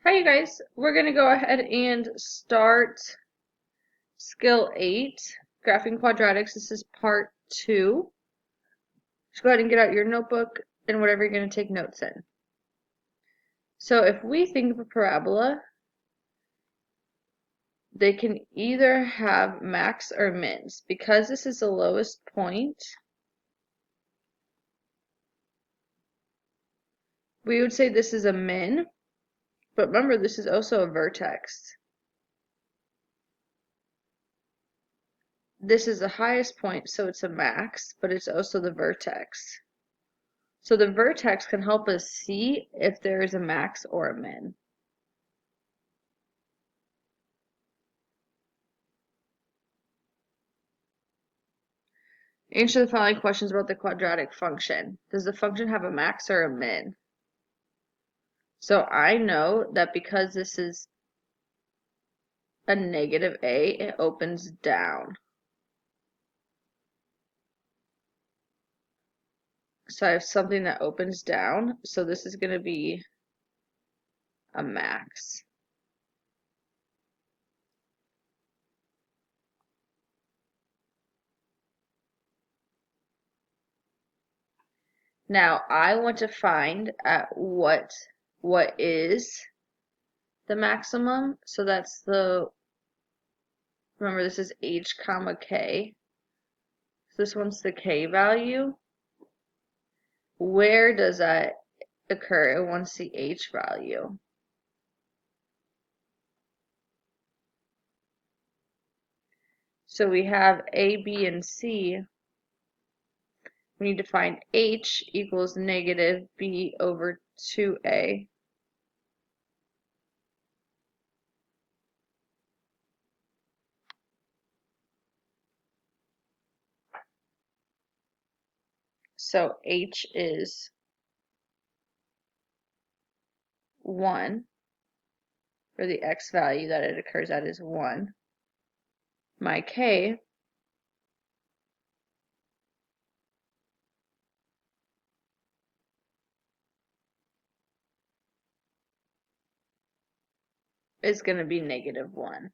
Hi, you guys. We're going to go ahead and start Skill 8, Graphing Quadratics. This is part 2. Just go ahead and get out your notebook and whatever you're going to take notes in. So if we think of a parabola, they can either have max or mins. Because this is the lowest point, we would say this is a min, but remember this is also a vertex. This is the highest point, so it's a max, but it's also the vertex. So the vertex can help us see if there is a max or a min. Answer the following questions about the quadratic function. Does the function have a max or a min? So I know that because this is a negative a, it opens down. So I have something that opens down, so this is going to be a max. Now I want to find at what is the maximum. So that's remember this is h comma k. So this one's the k value. Where does that occur? It wants the h value. So we have A, B, and C. We need to find h equals negative b over 2a. So h is 1, or the x value that it occurs at is 1. My k is going to be negative 1.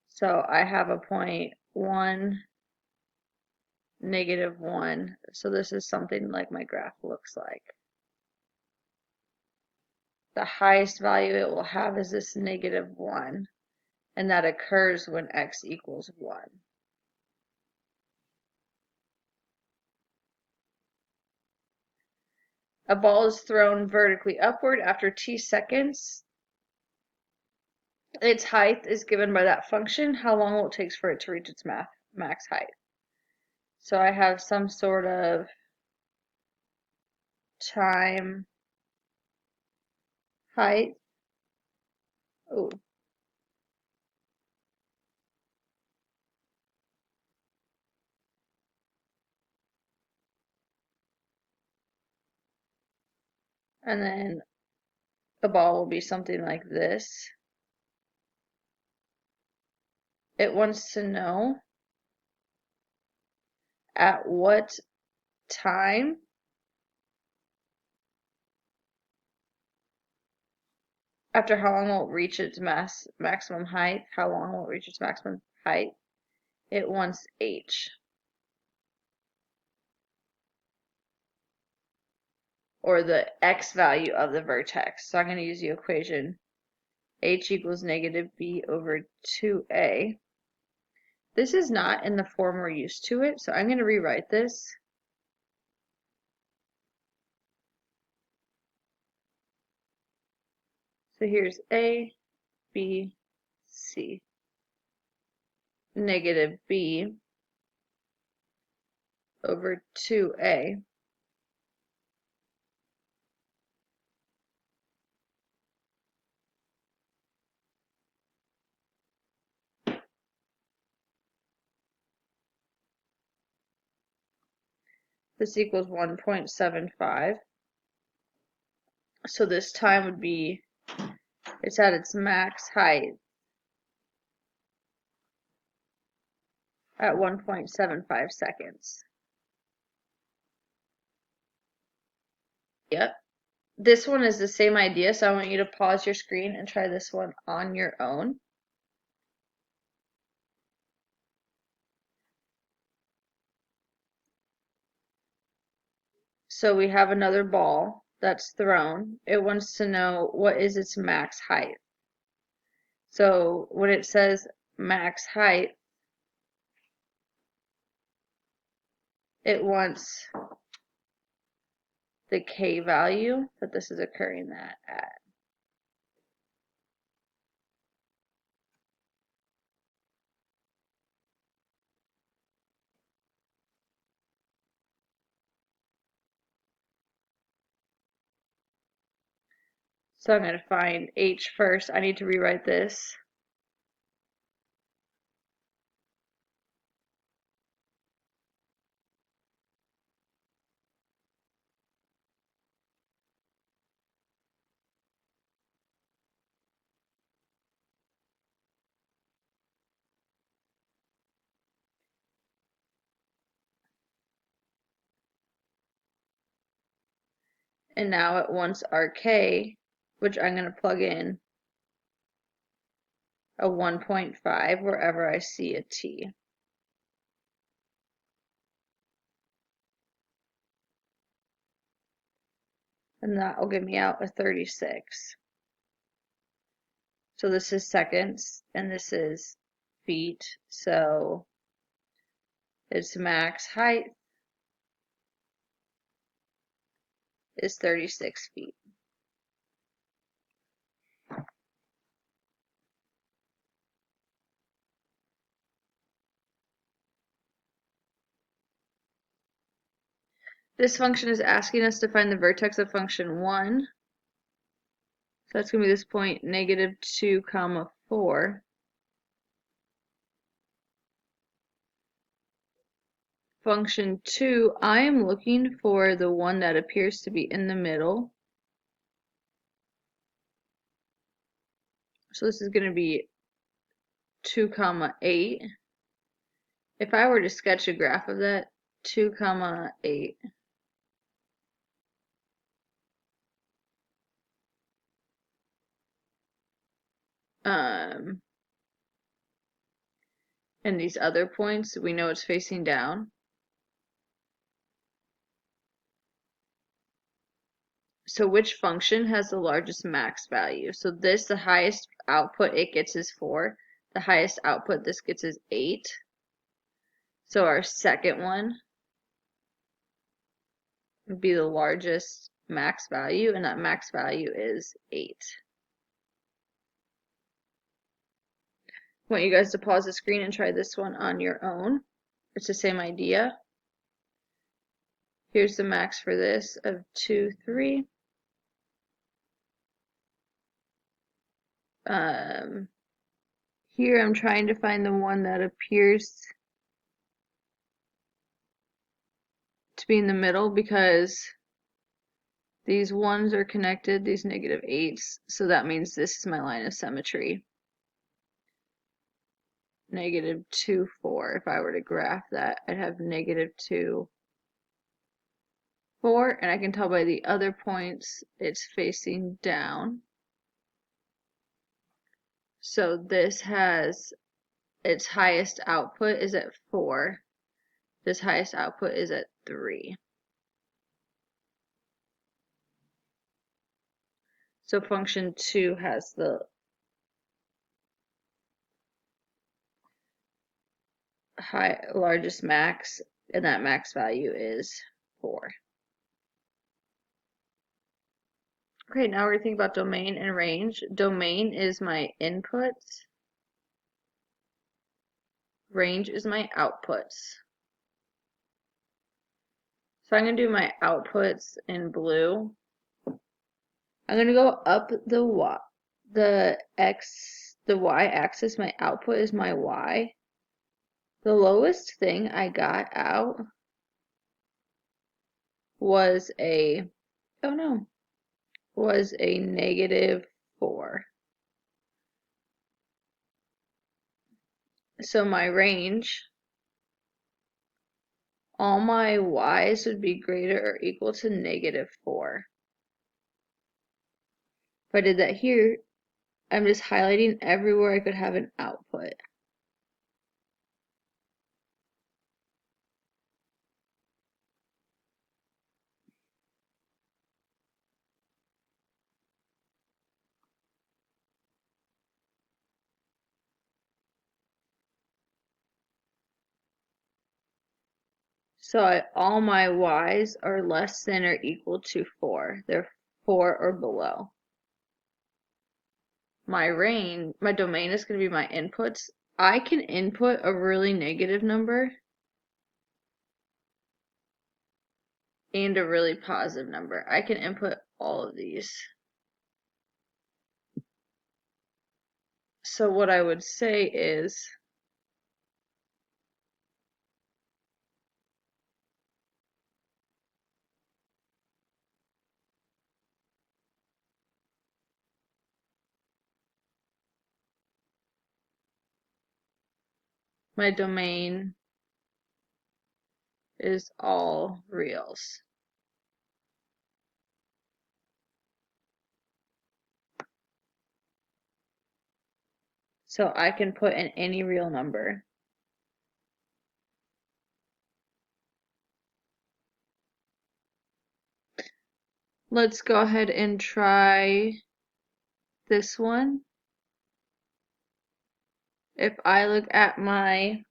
So I have a point 1, negative 1. So this is something like my graph looks like. The highest value it will have is this negative 1, and that occurs when x equals 1. A ball is thrown vertically upward after t seconds. Its height is given by that function. How long will it take for it to reach its max height? So I have some sort of time height. Oh. And then the ball will be something like this. It wants to know at what time after how long will it reach its maximum height? How long will it reach its maximum height? It wants h, or the x value of the vertex. So I'm going to use the equation h equals negative b over 2a. This is not in the form we're used to it, so I'm going to rewrite this. So here's a, b, c. Negative b over 2a. This equals 1.75. So this time would be, it's at its max height at 1.75 seconds. Yep, this one is the same idea, so I want you to pause your screen and try this one on your own. So we have another ball that's thrown. It wants to know what is its max height. So when it says max height, it wants the K value that this is occurring at. So I'm going to find H first. I need to rewrite this. And now it wants our K, which I'm going to plug in a 1.5 wherever I see a T. And that will give me out a 36. So this is seconds, and this is feet. So its max height is 36 feet. This function is asking us to find the vertex of function 1. So that's going to be this point, -2, 4. Function 2, I am looking for the one that appears to be in the middle. So this is going to be 2, 8. If I were to sketch a graph of that, 2, 8. And these other points, we know it's facing down. So which function has the largest max value? So this, the highest output it gets is 4. The highest output this gets is 8. So our second one would be the largest max value, and that max value is 8. I want you guys to pause the screen and try this one on your own. It's the same idea. Here's the max for this of 2, 3. Here I'm trying to find the one that appears to be in the middle because these 1s are connected, these -8s, so that means this is my line of symmetry. -2, 4. If I were to graph that, I'd have -2, 4, and I can tell by the other points it's facing down. So this has its highest output is at 4. This highest output is at 3. So function 2 has the largest max, and that max value is 4. Okay, now we're going to think about domain and range. Domain is my inputs. Range is my outputs. So I'm going to do my outputs in blue. I'm going to go up the y-axis. My output is my y. The lowest thing I got out was a, oh no, was a -4. So my range, all my y's would be greater or equal to -4. If I did that here, I'm just highlighting everywhere I could have an output. So all my y's are less than or equal to 4. They're 4 or below. My domain is going to be my inputs. I can input a really negative number and a really positive number. I can input all of these. So what I would say is my domain is all reals. So I can put in any real number. Let's go ahead and try this one. If I look at my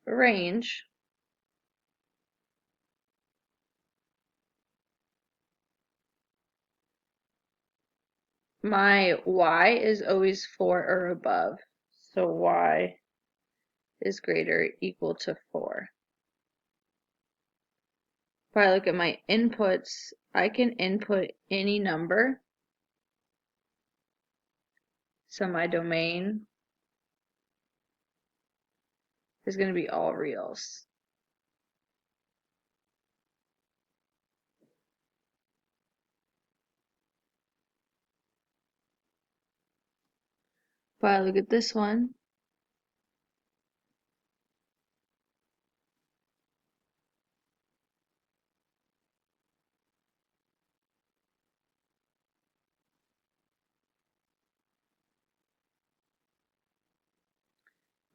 range, my y is always 4 or above. So y is greater or equal to 4. If I look at my inputs, I can input any number. So my domain is going to be all reals. If I look at this one,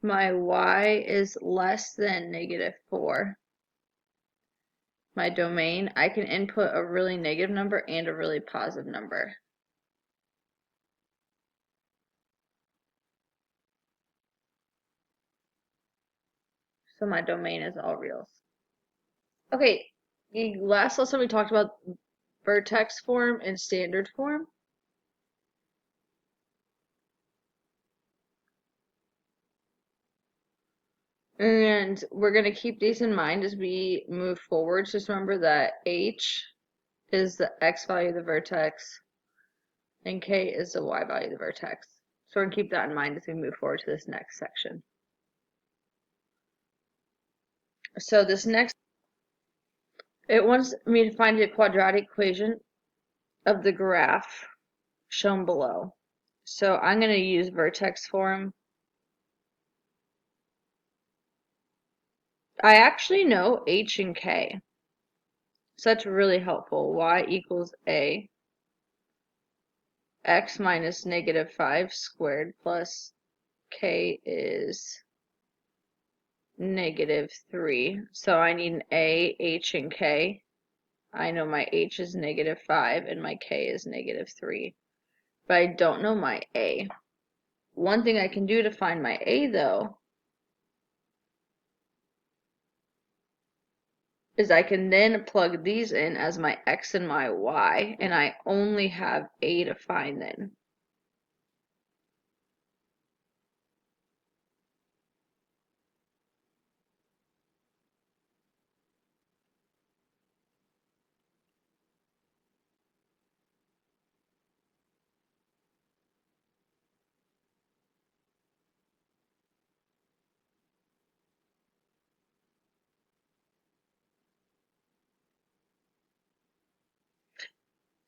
my y is less than -4. My domain, I can input a really negative number and a really positive number. So my domain is all reals. Okay, the last lesson we talked about vertex form and standard form. And we're going to keep these in mind as we move forward. Just remember that h is the x value of the vertex and k is the y value of the vertex. So we're going to keep that in mind as we move forward to this next section. So this next, it wants me to find a quadratic equation of the graph shown below. So I'm going to use vertex form. I actually know h and k, so that's really helpful. Y equals a, x minus -5 squared plus k is -3. So I need an a, h, and k. I know my h is -5 and my k is -3. But I don't know my a. One thing I can do to find my a, though, is I can then plug these in as my x and my y, and I only have a to find then.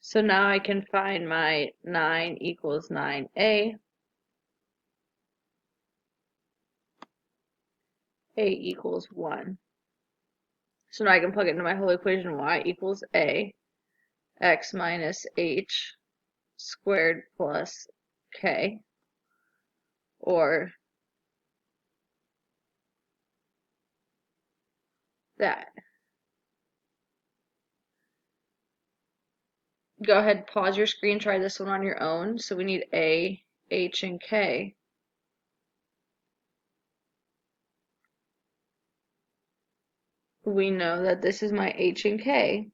So now I can find my 9 equals 9a, a equals 1. So now I can plug it into my whole equation. Y equals a, x minus h squared plus k, or that. Go ahead, pause your screen, try this one on your own. So we need A, H, and K. We know that this is my H and K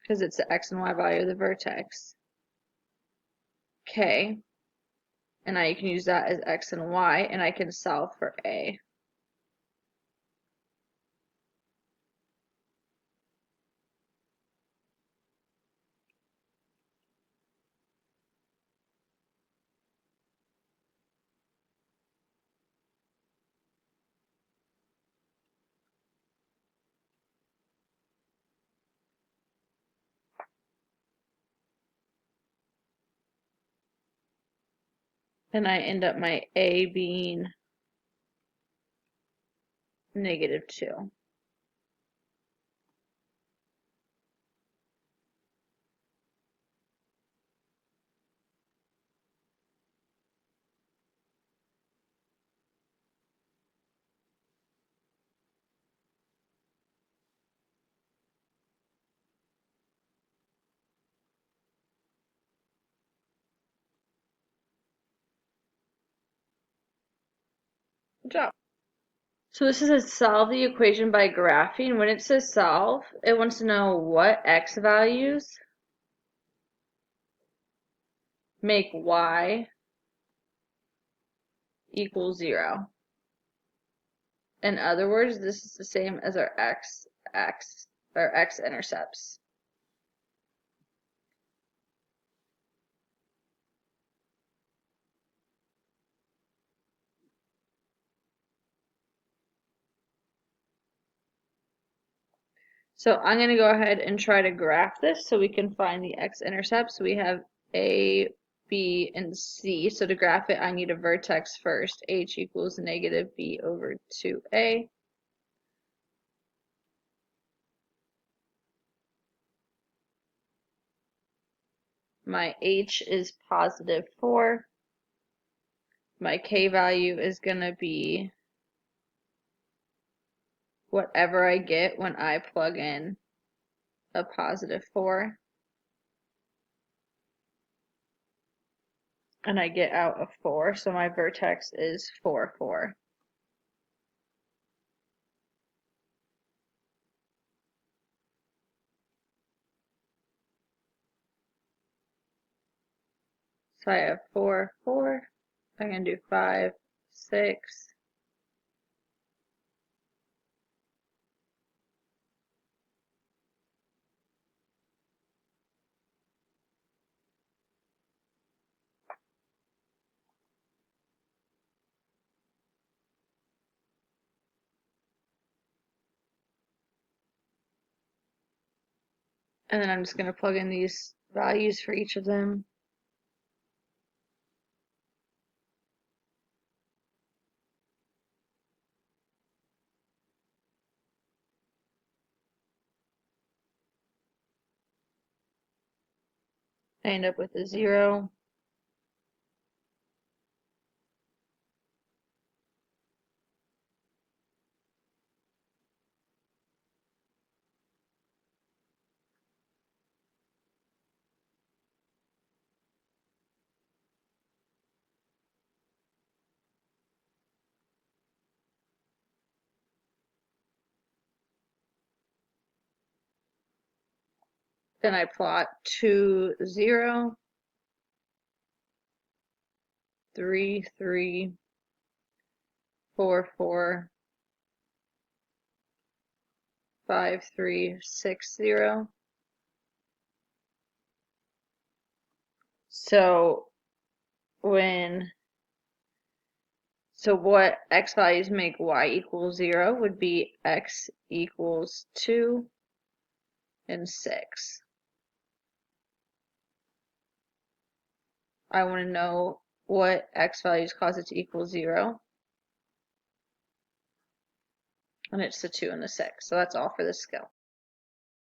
because it's the X and Y value of the vertex. K, and I can use that as X and Y, and I can solve for A. And I end up my A being -2. Good job. So this is a solve the equation by graphing. When it says solve, it wants to know what X values make Y equal 0. In other words, this is the same as our x-intercepts. So I'm going to go ahead and try to graph this so we can find the x-intercepts. We have A, B, and C. So to graph it, I need a vertex first. H equals -b/2a. My H is +4. My K value is going to be whatever I get when I plug in a +4. And I get out a 4, so my vertex is 4, 4. So I have 4, 4. I can do 5, 6. And then I'm just going to plug in these values for each of them. I end up with a 0. Then I plot 2, 0, 3, 3, 4, 4, 5, 3, 6, 0. So what X values make Y equal 0 would be X equals 2 and 6. I want to know what X values cause it to equal 0. And it's the 2 and the 6. So that's all for this skill.